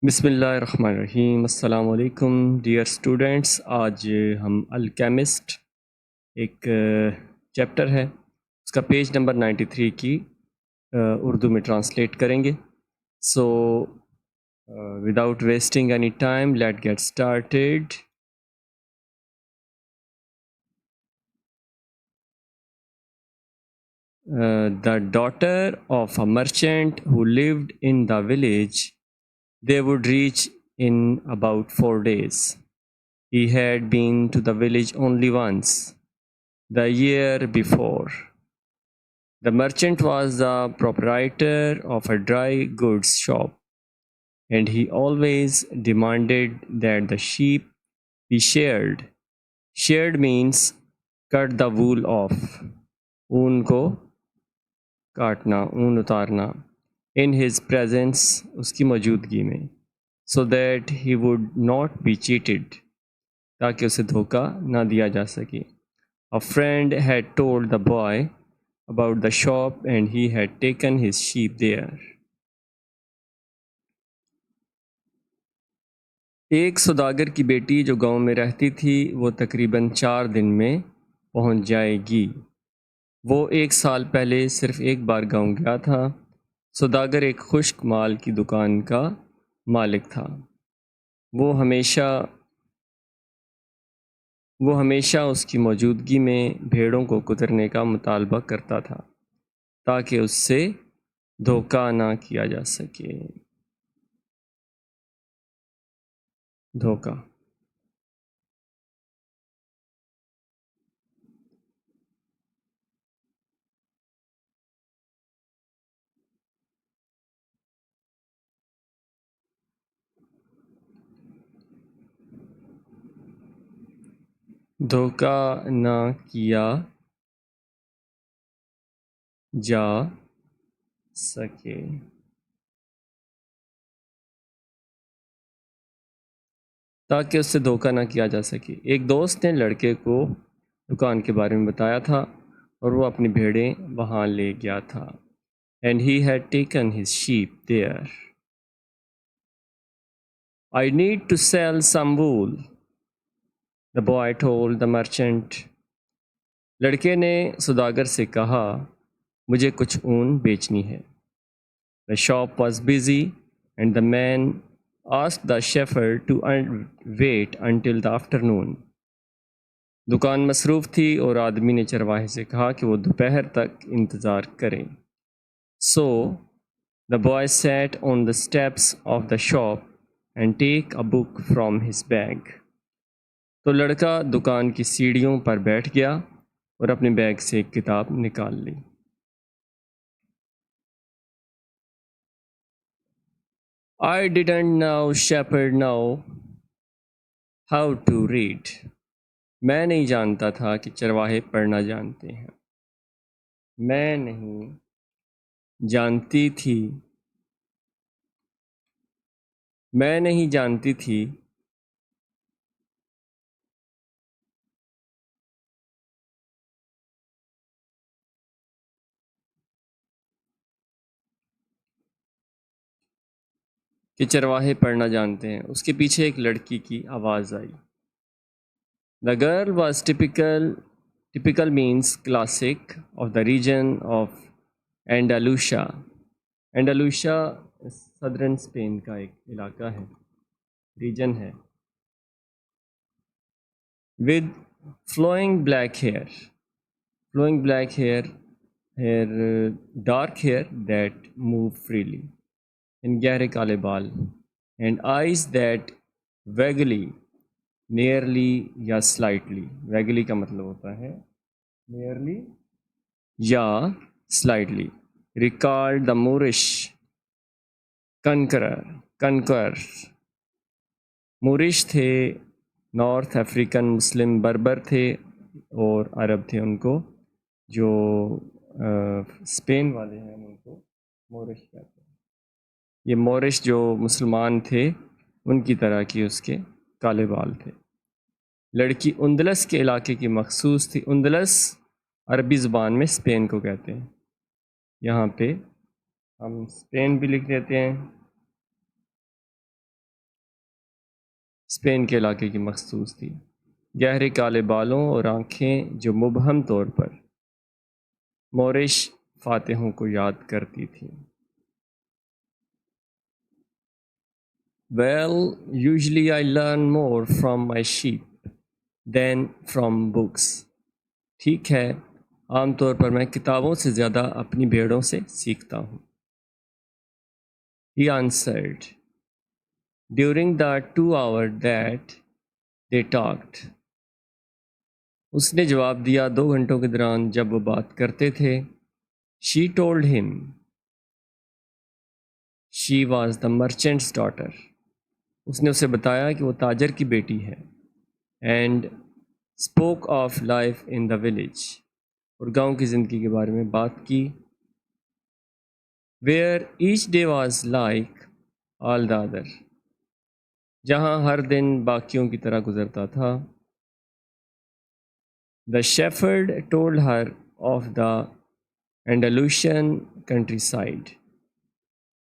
بسم اللہ الرحمن الرحیم۔ السلام علیکم ڈیئر اسٹوڈنٹس۔ آج ہم الکیمسٹ ایک چیپٹر ہے، اس کا پیج نمبر 93 کی اردو میں ٹرانسلیٹ کریں گے۔ So without wasting any time let get started. The daughter of a merchant who lived in the village. They would reach in about 4 days. He had been to the village only once, the year before. The merchant was the proprietor of a dry goods shop, and he always demanded that the sheep be sheared. Sheared means cut the wool off. اون کو کاٹنا، اون اتارنا. In his presence، اس کی موجودگی میں. So that he would not be cheated، تاکہ اسے دھوکہ نہ دیا جا سکے. A friend had told the boy about the shop and he had taken his sheep there. ایک سوداگر کی بیٹی جو گاؤں میں رہتی تھی وہ تقریباً 4 دن میں پہنچ جائے گی. وہ 1 سال پہلے صرف ایک بار گاؤں گیا تھا. سوداگر ایک خشک مال کی دکان کا مالک تھا. وہ ہمیشہ اس کی موجودگی میں بھیڑوں کو کترنے کا مطالبہ کرتا تھا تاکہ اس سے دھوکہ نہ کیا جا سکے. دھوکہ. دھوکہ نہ کیا جا سکے. تاکہ اس سے دھوکہ نہ کیا جا سکے. ایک دوست نے لڑکے کو دکان کے بارے میں بتایا تھا اور وہ اپنی بھیڑیں وہاں لے گیا تھا. And he had taken his sheep there. I need to sell some wool, the boy told the merchant. لڑکے نے سوداگر سے کہا مجھے کچھ اون بیچنی ہے. The shop was busy and the man asked the shepherd to wait until the afternoon. دکان مصروف تھی اور آدمی نے چرواہے سے کہا کہ وہ دوپہر تک انتظار کریں. So the boy sat on the steps of the shop and take a book from his bag. تو لڑکا دکان کی سیڑھیوں پر بیٹھ گیا اور اپنے بیگ سے ایک کتاب نکال لی. I didn't know shepherd know how to read. میں نہیں جانتا تھا کہ چرواہے پڑھنا جانتے ہیں. میں نہیں جانتی تھی کہ چرواہے پڑھنا جانتے ہیں. اس کے پیچھے ایک لڑکی کی آواز آئی. The girl was typical means classic of the region of Andalusia. Andalusia southern Spain کا ایک علاقہ ہے، ریجن ہے. With flowing black hair, dark hair that move freely. ان گہرے کالے بال. And eyes that vaguely, nearly یا slightly. Vaguely کا مطلب ہوتا ہے nearly یا slightly. Recalled the Moorish conqueror. مورش تھے نارتھ افریقن مسلم بربر تھے اور عرب تھے ان کو، جو اسپین والے ہیں ان کو مورش کہتے ہیں. یہ مورش جو مسلمان تھے ان کی طرح کی اس کے کالے بال تھے. لڑکی اندلس کے علاقے کی مخصوص تھی. اندلس عربی زبان میں اسپین کو کہتے ہیں. یہاں پہ ہم اسپین بھی لکھ دیتے ہیں اسپین کے علاقے کی مخصوص تھی، گہرے کالے بالوں اور آنکھیں جو مبہم طور پر مورش فاتحوں کو یاد کرتی تھیں۔ Well, usually I learn more from my sheep than from books. ٹھیک ہے، عام طور پر میں کتابوں سے زیادہ اپنی بھیڑوں سے سیکھتا ہوں۔ He answered, during the 2 hours that they talked. اس نے جواب دیا 2 گھنٹوں کے دوران جب وہ بات کرتے تھے۔ She told him she was the merchant's daughter. اس نے اسے بتایا کہ وہ تاجر کی بیٹی ہے۔ And spoke of life in the village. اور گاؤں کی زندگی کے بارے میں بات کی۔ Where each day was like all the other. جہاں ہر دن باقیوں کی طرح گزرتا تھا۔ The shepherd told her of the Andalusian countryside.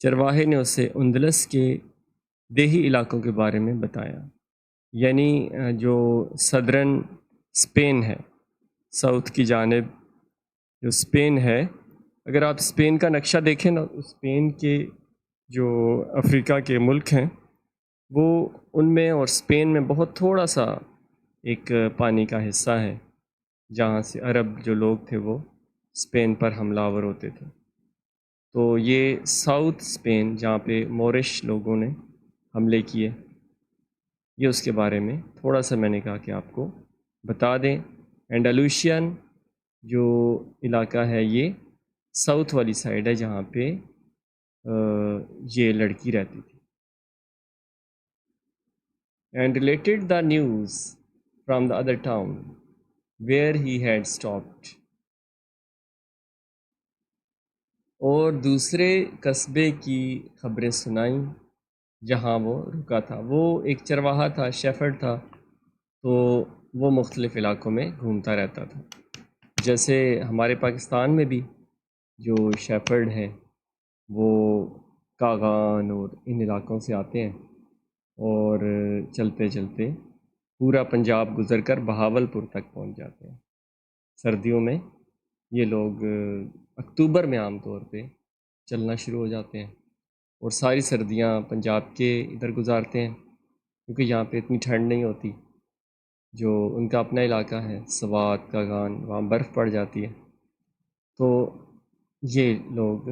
چرواہے نے اسے اندلس کے دیہی علاقوں کے بارے میں بتایا، یعنی جو صدرن اسپین ہے، ساؤتھ کی جانب جو اسپین ہے۔ اگر آپ اسپین کا نقشہ دیکھیں نا، اسپین کے جو افریقہ کے ملک ہیں وہ ان میں اور اسپین میں بہت تھوڑا سا ایک پانی کا حصہ ہے جہاں سے عرب جو لوگ تھے وہ اسپین پر حملہ آور ہوتے تھے۔ تو یہ ساؤتھ اسپین جہاں پہ مورش لوگوں نے حملے کیے، یہ اس کے بارے میں تھوڑا سا میں نے کہا کہ آپ کو بتا دیں۔ اینڈالوشین جو علاقہ ہے یہ ساؤتھ والی سائڈ ہے جہاں پہ یہ لڑکی رہتی تھی۔ And related the news from the other town where he had stopped. اور دوسرے قصبے کی خبریں سنائیں جہاں وہ رکا تھا۔ وہ ایک چرواہا تھا، شیفرڈ تھا، تو وہ مختلف علاقوں میں گھومتا رہتا تھا۔ جیسے ہمارے پاکستان میں بھی جو شیفرڈ ہیں وہ کاغان اور ان علاقوں سے آتے ہیں اور چلتے چلتے پورا پنجاب گزر کر بہاول پور تک پہنچ جاتے ہیں۔ سردیوں میں یہ لوگ اکتوبر میں عام طور پہ چلنا شروع ہو جاتے ہیں اور ساری سردیاں پنجاب کے ادھر گزارتے ہیں کیونکہ یہاں پہ اتنی ٹھنڈ نہیں ہوتی۔ جو ان کا اپنا علاقہ ہے سوات کاغان، وہاں برف پڑ جاتی ہے، تو یہ لوگ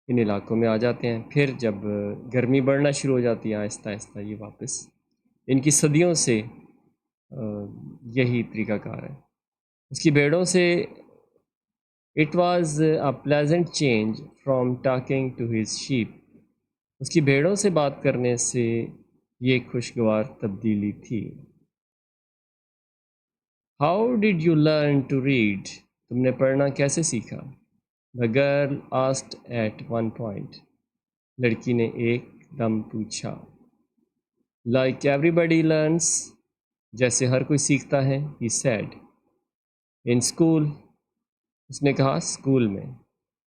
ان علاقوں میں آ جاتے ہیں۔ پھر جب گرمی بڑھنا شروع ہو جاتی ہے آہستہ آہستہ یہ واپس، ان کی صدیوں سے یہی طریقہ کار ہے۔ اس کی بھیڑوں سے it was a pleasant change from talking to his sheep. اس کی بھیڑوں سے بات کرنے سے یہ ایک خوشگوار تبدیلی تھی۔ How did you learn to read? تم نے پڑھنا کیسے سیکھا؟ The girl asked at one point. لڑکی نے ایک دم پوچھا۔ Like everybody learns. جیسے ہر کوئی سیکھتا ہے، he said. In school. اس نے کہا اسکول میں۔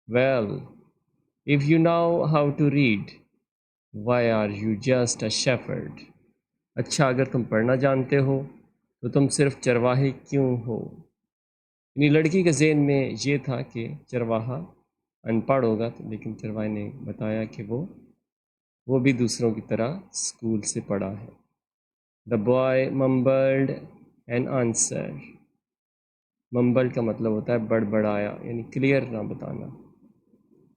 Well, if you know how to read, why are you just a shepherd? اچھا، اگر تم پڑھنا جانتے ہو تو تم صرف چرواہے کیوں ہو؟ یعنی لڑکی کے ذہن میں یہ تھا کہ چرواہا ان پڑھ ہوگا، لیکن چرواہے نے بتایا کہ وہ بھی دوسروں کی طرح اسکول سے پڑھا ہے۔ The boy mumbled an answer. ممبل کا مطلب ہوتا ہے بڑبڑایا، یعنی کلیئر نہ بتانا۔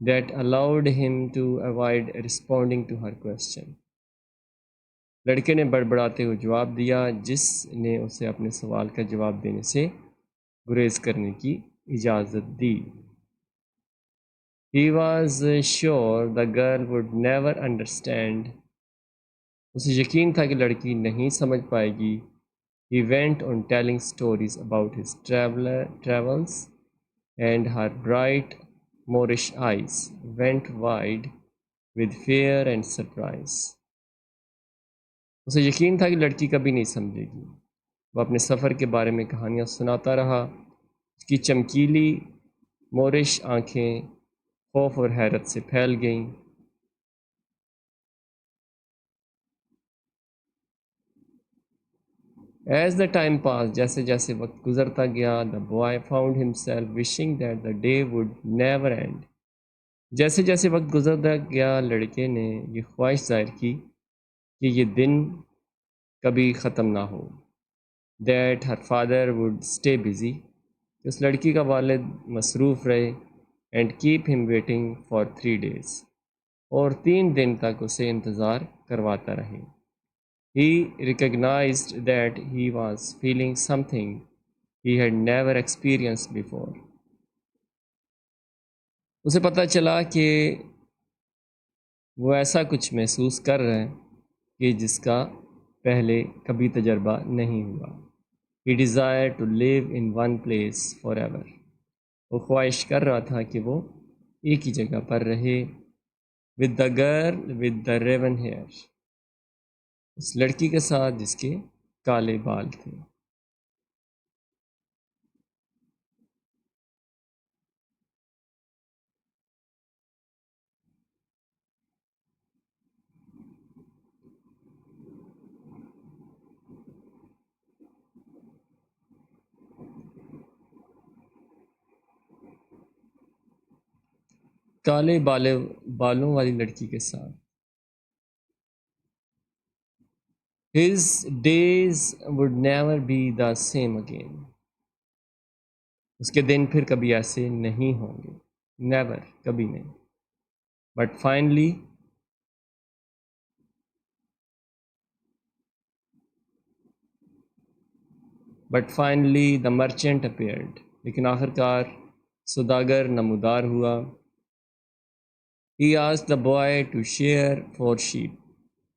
That allowed him to avoid responding to her question. لڑکے نے بڑبڑاتے ہوئے جواب دیا جس نے اسے اپنے سوال کا جواب دینے سے گریز کرنے کی اجازت دی۔ He was sure the girl would never understand. اسے یقین تھا کہ لڑکی نہیں سمجھ پائے گی۔ He went on telling stories about his travels, and her bright Moorish eyes went wide with fear and surprise. اسے یقین تھا کہ لڑکی کبھی نہیں سمجھے گی۔ وہ اپنے سفر کے بارے میں کہانیاں سناتا رہا۔ اس کی چمکیلی مورش آنکھیں خوف اور حیرت سے پھیل گئیں۔ As the time passed, جیسے جیسے وقت گزرتا گیا, the boy found himself wishing that the day would never end. جیسے جیسے وقت گزرتا گیا, لڑکے نے یہ خواہش ظاہر کی کہ یہ دن کبھی ختم نہ ہو. That her father would stay busy. اس لڑکی کا والد مصروف رہے and keep him waiting for 3 days. اور 3 دن تک اسے انتظار کرواتا رہے. He recognized that he was feeling something he had never experienced before. اسے پتہ چلا کہ وہ ایسا کچھ محسوس کر رہا ہے کہ جس کا پہلے کبھی تجربہ نہیں ہوا. He desired to live in one place forever. وہ خواہش کر رہا تھا کہ وہ ایک ہی جگہ پر رہے. With the girl with the raven hair. اس لڑکی کے ساتھ جس کے کالے بال تھے. کالے بالوں والی لڑکی کے ساتھ. His days would never be the same again. اس کے دن پھر کبھی ایسے نہیں ہوں گے. Never, کبھی نہیں. But finally the merchant appeared. لیکن آخرکار سوداگر نمودار ہوا. He asked the boy to share 4 sheep.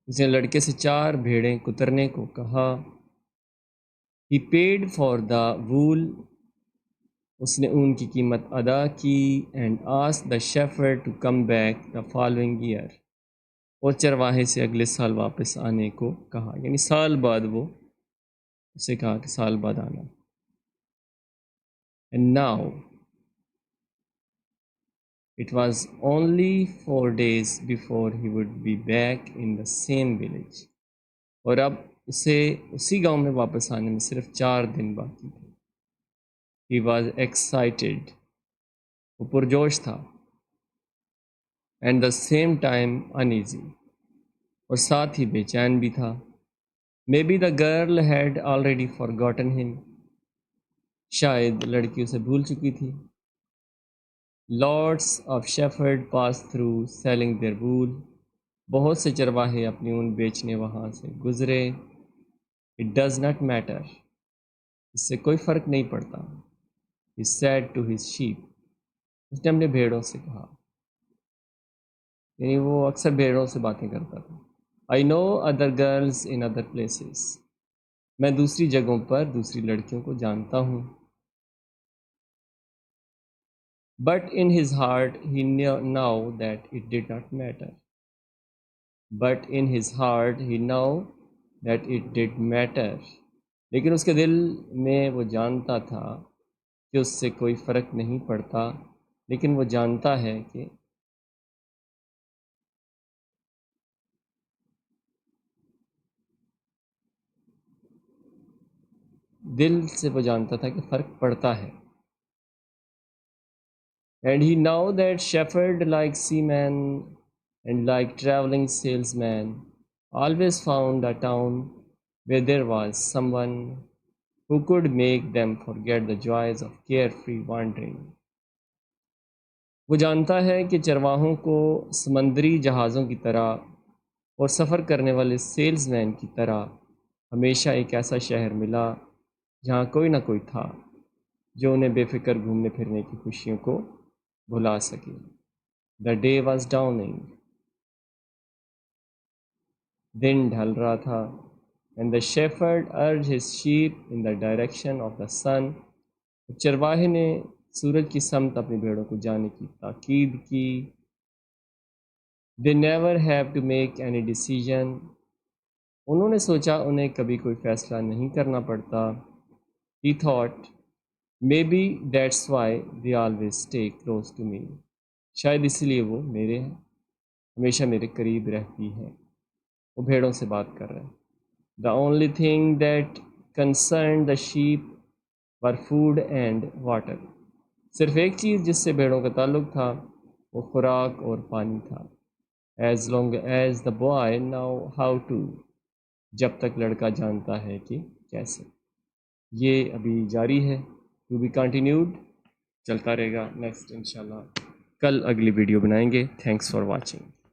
اس نے لڑکے سے 4 بھیڑیں کترنے کو کہا. He paid for the wool. اس نے اون کی قیمت ادا کی. And asked the shepherd to come back the following year. اور چرواہے سے اگلے سال واپس آنے کو کہا. یعنی سال بعد وہ اسے کہا کہ سال بعد آنا. And now it was only 4 days before he would be back in the same village. اور اب اسے اسی گاؤں میں واپس آنے میں صرف 4 دن باقی تھے. He was excited. وہ پرجوش تھا. And the same time uneasy. اور ساتھ ہی بے چین بھی تھا. Maybe the girl had already forgotten him. شاید لڑکی اسے بھول چکی تھی. Lots of shepherds passed through selling their wool. بہت سے چرواہے اپنی اون بیچنے وہاں سے گزرے. It does not matter. اس سے کوئی فرق نہیں پڑتا. He said to his sheep. اس نے اپنے بھیڑوں سے کہا. یعنی وہ اکثر بھیڑوں سے باتیں کرتا تھا. I know other girls in other places. میں دوسری جگہوں پر دوسری لڑکیوں کو جانتا ہوں. But in his heart he knew that it did not matter. But in his heart he knew that it did matter. لیکن اس کے دل میں وہ جانتا تھا کہ اس سے کوئی فرق نہیں پڑتا. لیکن وہ جانتا ہے کہ دل سے وہ جانتا تھا کہ فرق پڑتا ہے. And he knew that shepherd, like seamen and like traveling salesmen, always found a town where there was someone who could make them forget the joys of carefree wandering. وہ جانتا ہے کہ چرواہوں کو سمندری جہازوں کی طرح اور سفر کرنے والے سیلز مین کی طرح ہمیشہ ایک ایسا شہر ملا جہاں کوئی نہ کوئی تھا جو انہیں بے فکر گھومنے پھرنے کی خوشیوں کو بھلا سکے. The day was dawning. دن ڈھل رہا تھا. And the shepherd urged his sheep in the direction of the sun. چرواہے نے سورج کی سمت اپنی بھیڑوں کو جانے کی تاکید کی. They never have to make any decision. انہوں نے سوچا انہیں کبھی کوئی فیصلہ نہیں کرنا پڑتا. He thought, maybe that's why they always stay close to me. شاید اس لیے وہ ہمیشہ میرے قریب رہتی ہے. وہ بھیڑوں سے بات کر رہے ہیں. The only thing that concerned the sheep were food and water. صرف ایک چیز جس سے بھیڑوں کا تعلق تھا وہ خوراک اور پانی تھا. As long as the boy know how to, جب تک لڑکا جانتا ہے کہ کیسے. یہ ابھی جاری ہے, to be continued, چلتا رہے گا. نیکسٹ انشاءاللہ کل اگلی ویڈیو بنائیں گے. Thanks for watching.